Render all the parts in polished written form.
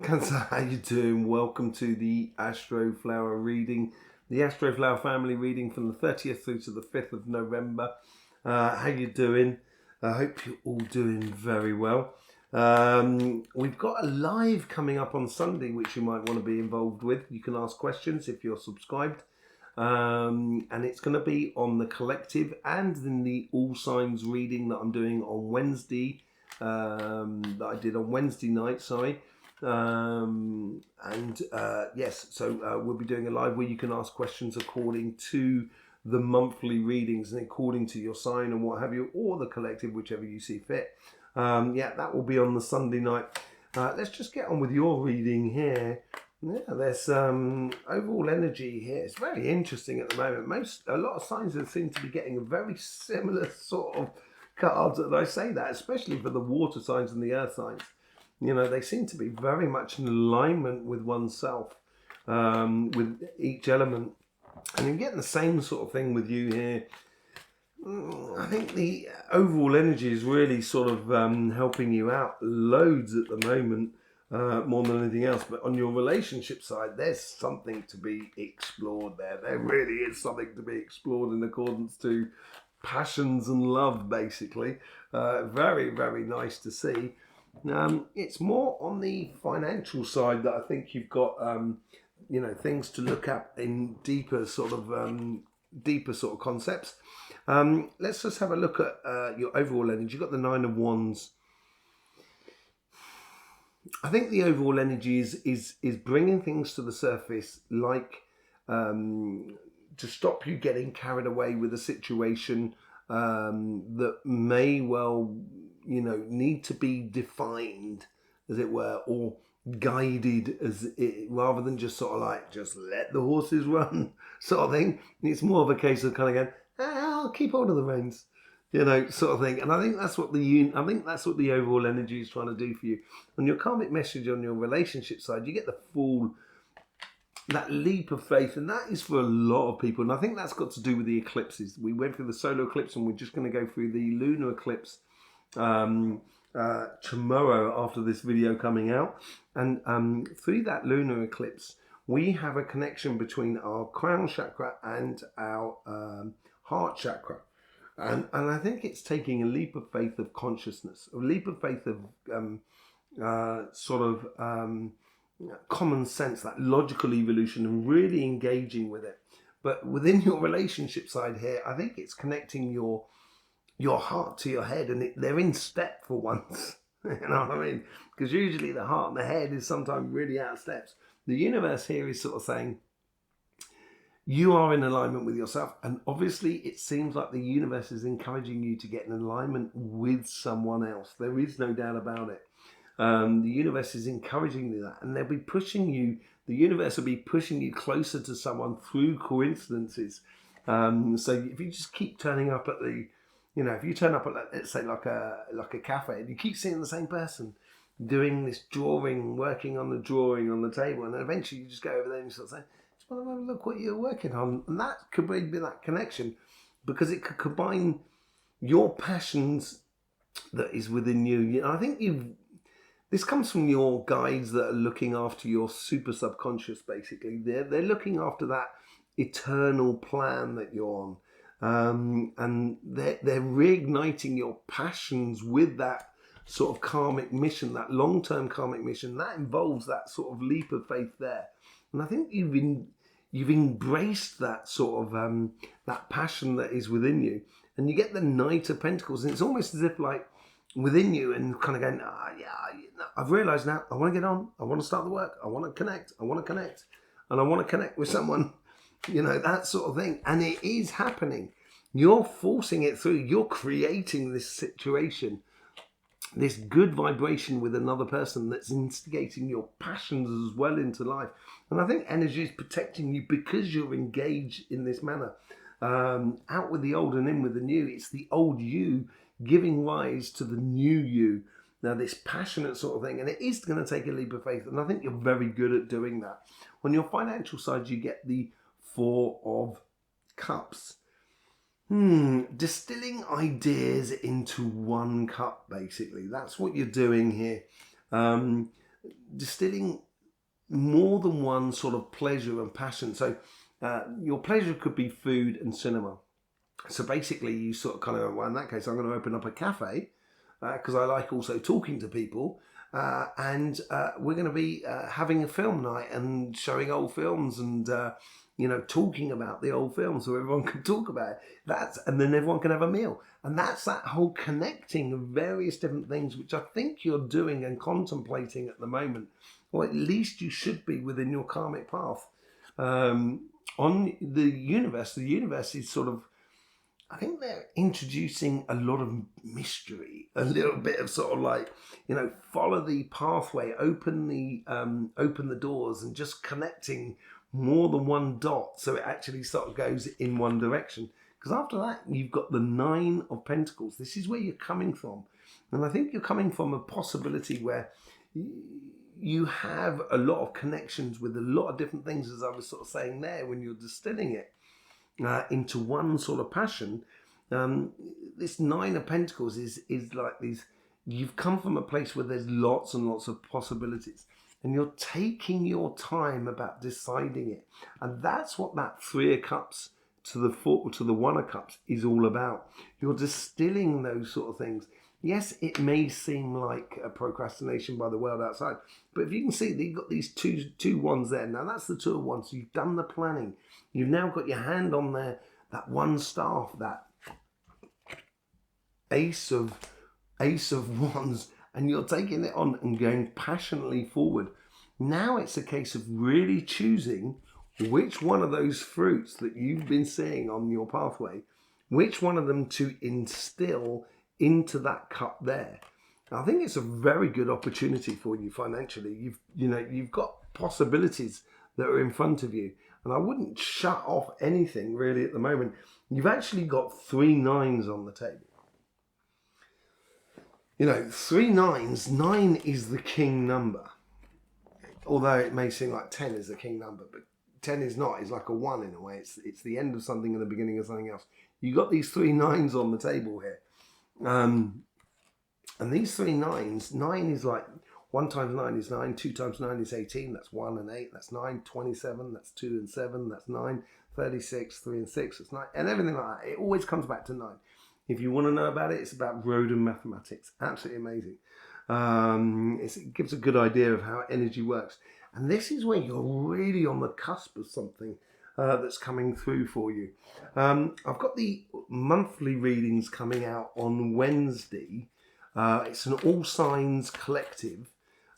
How you doing? Welcome to the Astroflower reading, the Astroflower family reading from the 30th through to the 5th of November. How you doing? I hope you're all doing very well. We've got a live coming up on Sunday, which you might want to be involved with. You can ask questions if you're subscribed. And it's going to be on the collective and in the all signs reading that I'm doing on Wednesday, that I did on Wednesday night, yes, so we'll be doing a live where you can ask questions according to the monthly readings and according to your sign and what have you, or the collective, whichever you see fit. That will be on the Sunday night. Let's just get on with your reading here. Yeah, there's overall energy here. It's very interesting at the moment. A lot of signs seem to be getting a very similar sort of cards. And I say that especially for the water signs and the earth signs. You know, they seem to be very much in alignment with oneself, with each element. And you're getting the same sort of thing with you here. I think the overall energy is really sort of helping you out loads at the moment, more than anything else. But on your relationship side, there's something to be explored there. There really is something to be explored in accordance to passions and love, basically. Very, very nice to see. It's more on the financial side that I think you've got, things to look at in deeper sort of concepts. Let's just have a look at your overall energy. You've got the Nine of Wands. I think the overall energy is bringing things to the surface, like to stop you getting carried away with a situation that may well, need to be defined, as it were, or guided rather than just sort of like just let the horses run sort of thing. It's more of a case of kind of going, I'll keep hold of the reins, sort of thing. And I think that's what the overall energy is trying to do for you. On your karmic message on your relationship side, you get that leap of faith, and that is for a lot of people. And I think that's got to do with the eclipses. We went through the solar eclipse, and we're just going to go through the lunar eclipse tomorrow after this video coming out. And through that lunar eclipse, we have a connection between our crown chakra and our heart chakra. And I think it's taking a leap of faith of consciousness, a leap of faith of common sense, that logical evolution, and really engaging with it. But within your relationship side here, I think it's connecting your heart to your head, and they're in step for once. You know what I mean? Because usually the heart and the head is sometimes really out of steps. The universe here is sort of saying, you are in alignment with yourself. And obviously it seems like the universe is encouraging you to get in alignment with someone else. There is no doubt about it. The universe is encouraging you that, and the universe will be pushing you closer to someone through coincidences. So if you just keep turning up at if you turn up at, let's say, like a cafe, and you keep seeing the same person doing this drawing, working on the drawing on the table, and then eventually you just go over there and you sort of say, just want to have a look what you're working on. And that could be that connection, because it could combine your passions that is within you. I think this comes from your guides that are looking after your super subconscious, basically. They're looking after that eternal plan that you're on. And they're reigniting your passions with that sort of karmic mission, that long-term karmic mission. That involves that sort of leap of faith there. And I think you've embraced that sort of that passion that is within you. And you get the Knight of Pentacles, and it's almost as if like within you, and kind of going, I've realised now, I want to get on, I want to start the work, I want to connect, and I want to connect with someone, that sort of thing. And it is happening. You're forcing it through. You're creating this situation, this good vibration with another person that's instigating your passions as well into life. And I think energy is protecting you because you're engaged in this manner. Out with the old and in with the new. It's the old you giving rise to the new you. Now, this passionate sort of thing, and it is going to take a leap of faith, and I think you're very good at doing that. On your financial side, you get the Four of Cups. Distilling ideas into one cup, basically. That's what you're doing here. distilling more than one sort of pleasure and passion. So your pleasure could be food and cinema. So basically you sort of kind of, well, in that case, I'm going to open up a cafe because I like also talking to people. And we're going to be having a film night and showing old films and, talking about the old films so everyone can talk about it. And then everyone can have a meal. And that's that whole connecting of various different things, which I think you're doing and contemplating at the moment, or at least you should be within your karmic path. On the universe is sort of, I think they're introducing a lot of mystery, a little bit of sort of like, follow the pathway, open the doors, and just connecting more than one dot so it actually sort of goes in one direction. Because after that, you've got the 9 of Pentacles. This is where you're coming from. And I think you're coming from a possibility where you have a lot of connections with a lot of different things, as I was sort of saying there, when you're distilling it into one sort of passion. This 9 of Pentacles is like these, you've come from a place where there's lots and lots of possibilities, and you're taking your time about deciding it. And that's what that 3 of Cups to the 1 of Cups is all about. You're distilling those sort of things. Yes, it may seem like a procrastination by the world outside, but if you can see, you've got these two wands there. Now that's the 2 of Wands. So you've done the planning. You've now got your hand on there, that 1 staff, that ace of Wands, and you're taking it on and going passionately forward. Now it's a case of really choosing which one of those fruits that you've been seeing on your pathway, which one of them to instill into that cup there. I think it's a very good opportunity for you financially. You've got possibilities that are in front of you, and I wouldn't shut off anything really at the moment. You've actually got 3 9s on the table. 3 9s. 9 is the king number, although it may seem like 10 is the king number, but 10 is not. It's like a 1 in a way. It's the end of something and the beginning of something else. You got these 3 9s on the table here. And these 3 9s, 9 is like 1 times 9 is 9, 2 times 9 is 18, that's 1 and 8, that's 9, 27, that's 2 and 7, that's 9, 36, 3 and 6, that's 9, and everything like that. It always comes back to 9. If you want to know about it, it's about road and mathematics. Absolutely amazing. It gives a good idea of how energy works. And this is where you're really on the cusp of something that's coming through for you. I've got the monthly readings coming out on Wednesday. It's an all signs collective,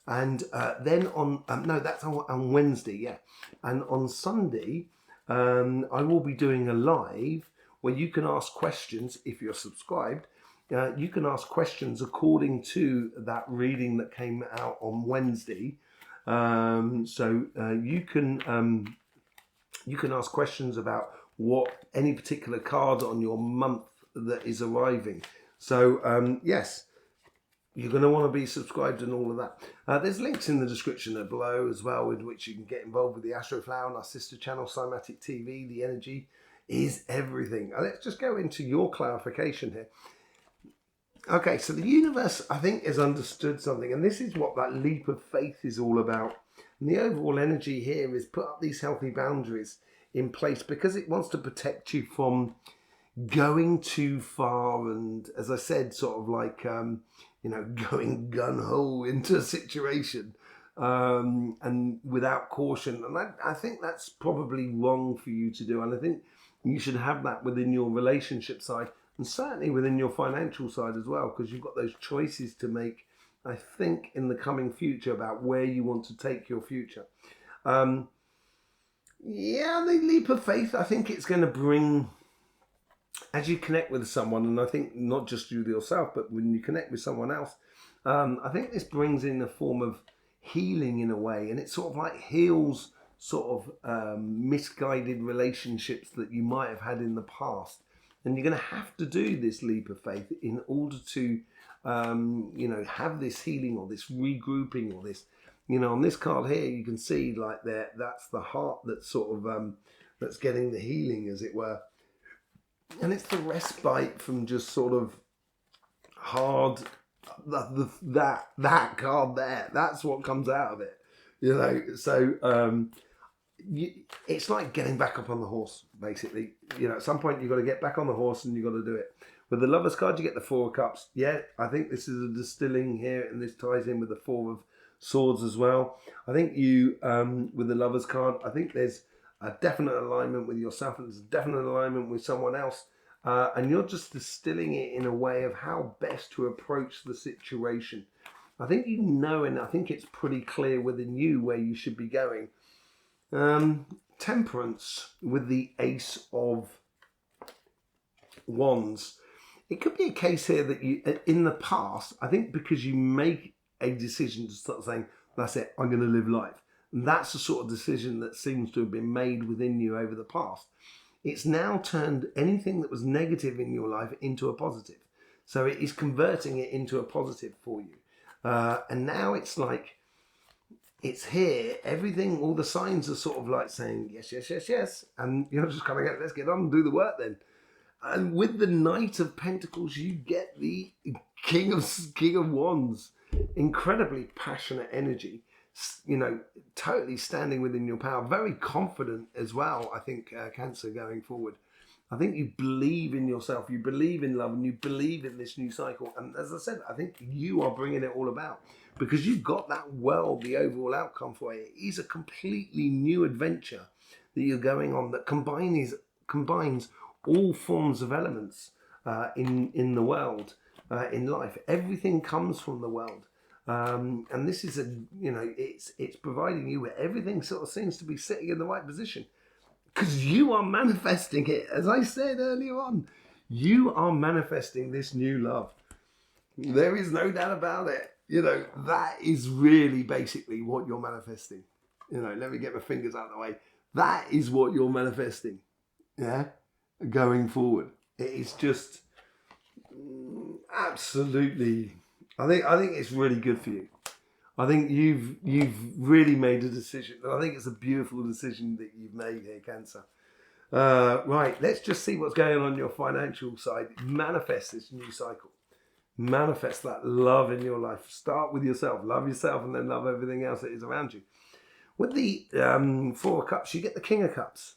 and then on that's on Wednesday, yeah. And on Sunday, I will be doing a live where you can ask questions if you're subscribed. You can ask questions according to that reading that came out on Wednesday. So you can ask questions about what any particular card on your month that is arriving. So yes, you're going to want to be subscribed and all of that. There's links in the description below as well, with which you can get involved with the Astroflower and our sister channel, CYMATIC TV. The energy is everything. Let's just go into your clarification here. Okay, so the universe, I think, has understood something, and this is what that leap of faith is all about. And the overall energy here is put up these healthy boundaries in place because it wants to protect you from going too far, and as I said, sort of like going gun-ho into a situation and without caution. And I think that's probably wrong for you to do, and I think you should have that within your relationship side, and certainly within your financial side as well, because you've got those choices to make, I think, in the coming future about where you want to take your future. Yeah, the leap of faith, I think it's going to bring, as you connect with someone, and I think not just you yourself, but when you connect with someone else, I think this brings in a form of healing in a way, and it sort of like heals sort of misguided relationships that you might have had in the past. And you're going to have to do this leap of faith in order to, have this healing or this regrouping or this, on this card here, you can see like that's the heart that's sort of, that's getting the healing, as it were. And it's the respite from just sort of hard that card there. That's what comes out of it. So it's like getting back up on the horse, basically. At some point you've got to get back on the horse and you've got to do it. With the Lovers card, you get the Four of Cups. Yeah, I think this is a distilling here, and this ties in with the Four of Swords as well. I think you, with the Lovers card, I think there's a definite alignment with yourself, and there's a definite alignment with someone else. And you're just distilling it in a way of how best to approach the situation. I think and I think it's pretty clear within you where you should be going. Temperance with the Ace of Wands. It could be a case here that you, in the past, I think because you make a decision to start saying, that's it, I'm going to live life. And that's the sort of decision that seems to have been made within you over the past. It's now turned anything that was negative in your life into a positive. So it is converting it into a positive for you. And now it's like, it's here, everything, all the signs are sort of like saying, yes, yes, yes, yes. And you're just kind of let's get on and do the work then. And with the Knight of Pentacles, you get the King of Wands. Incredibly passionate energy, totally standing within your power. Very confident as well, I think, Cancer, going forward. I think you believe in yourself, you believe in love, and you believe in this new cycle. And as I said, I think you are bringing it all about because you've got that the overall outcome for it. It is a completely new adventure that you're going on that combines all forms of elements in the world, in life. Everything comes from the world. And this is it's providing you with everything sort of seems to be sitting in the right position. Because you are manifesting it. As I said earlier on, you are manifesting this new love. There is no doubt about it. That is really basically what you're manifesting. Let me get my fingers out of the way. That is what you're manifesting. Yeah? Going forward. It is just absolutely, I think it's really good for you. I think you've really made a decision. I think it's a beautiful decision that you've made here, Cancer. Right, let's just see what's going on your financial side. Manifest this new cycle. Manifest that love in your life. Start with yourself. Love yourself and then love everything else that is around you. With the Four of Cups, you get the King of Cups.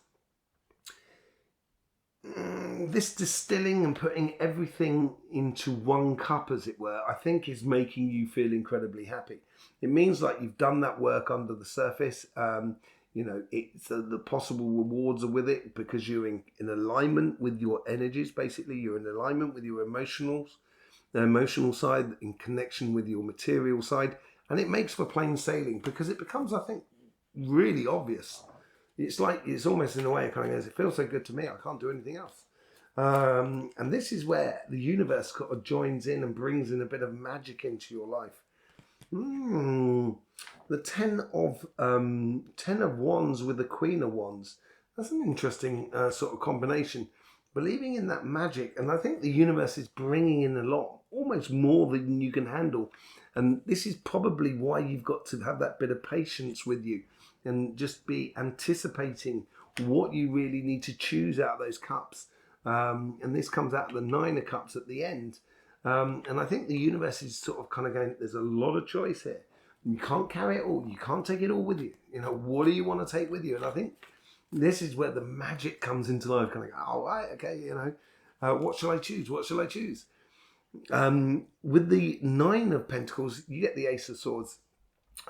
This distilling and putting everything into one cup, as it were, I think is making you feel incredibly happy. It means like you've done that work under the surface. It's the possible rewards are with it because you're in alignment with your energies. Basically, you're in alignment with your emotional side, in connection with your material side, and it makes for plain sailing because it becomes, I think, really obvious. It's almost in a way, it kind of goes, it feels so good to me, I can't do anything else. And this is where the universe kind of joins in and brings in a bit of magic into your life. The Ten of Wands with the Queen of Wands. That's an interesting sort of combination. Believing in that magic, and I think the universe is bringing in a lot, almost more than you can handle. And this is probably why you've got to have that bit of patience with you and just be anticipating what you really need to choose out of those cups. And this comes out of the Nine of Cups at the end. And I think the universe is sort of kind of going, there's a lot of choice here. You can't carry it all. You can't take it all with you. What do you want to take with you? And I think this is where the magic comes into life. Kind of go, all right, okay, what shall I choose? What shall I choose? With the Nine of Pentacles, you get the Ace of Swords.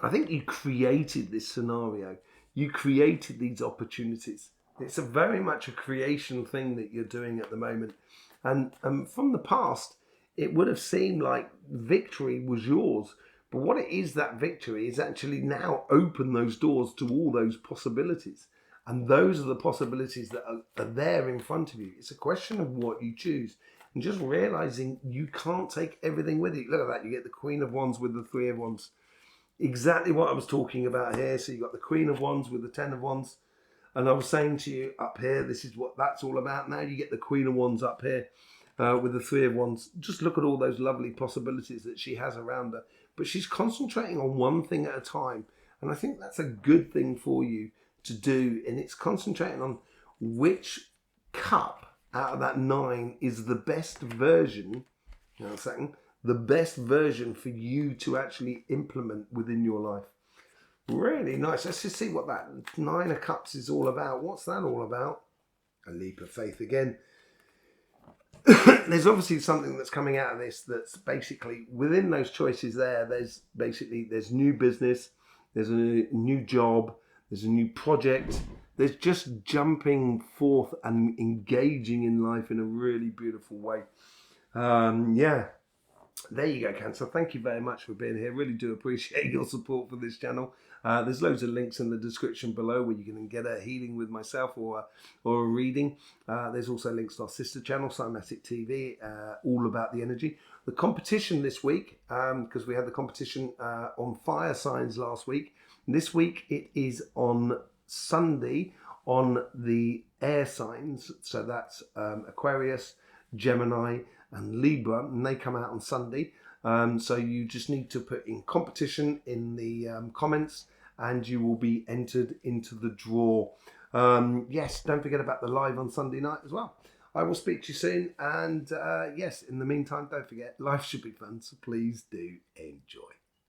I think you created this scenario. You created these opportunities. It's very much a creation thing that you're doing at the moment. And from the past, it would have seemed like victory was yours. But what it is, that victory is actually now open those doors to all those possibilities. And those are the possibilities that are there in front of you. It's a question of what you choose. And just realizing you can't take everything with you. Look at that. You get the Queen of Wands with the Three of Wands. Exactly what I was talking about here. So you've got the Queen of Wands with the Ten of Wands. And I was saying to you up here, this is what that's all about. Now you get the Queen of Wands up here with the Three of Wands. Just look at all those lovely possibilities that she has around her. But she's concentrating on one thing at a time. And I think that's a good thing for you to do. And it's concentrating on which cup out of that nine is the best version, the best version for you to actually implement within your life. Really nice. Let's just see what that Nine of Cups is all about. What's that all about? A leap of faith again. There's obviously something that's coming out of this that's basically within those choices there. There's new business, there's a new job, there's a new project. There's just jumping forth and engaging in life in a really beautiful way. Yeah. There you go, Cancer. Thank you very much for being here. Really do appreciate your support for this channel. There's loads of links in the description below where you can get a healing with myself or a reading. There's also links to our sister channel, CYMATIC TV, all about the energy. The competition this week, because we had the competition on fire signs last week. This week it is on Sunday on the air signs. So that's Aquarius, Gemini, and Libra, and they come out on Sunday. So you just need to put in competition in the comments and you will be entered into the draw. Yes, don't forget about the live on Sunday night as well. I will speak to you soon, and yes, in the meantime, don't forget, life should be fun, so please do enjoy.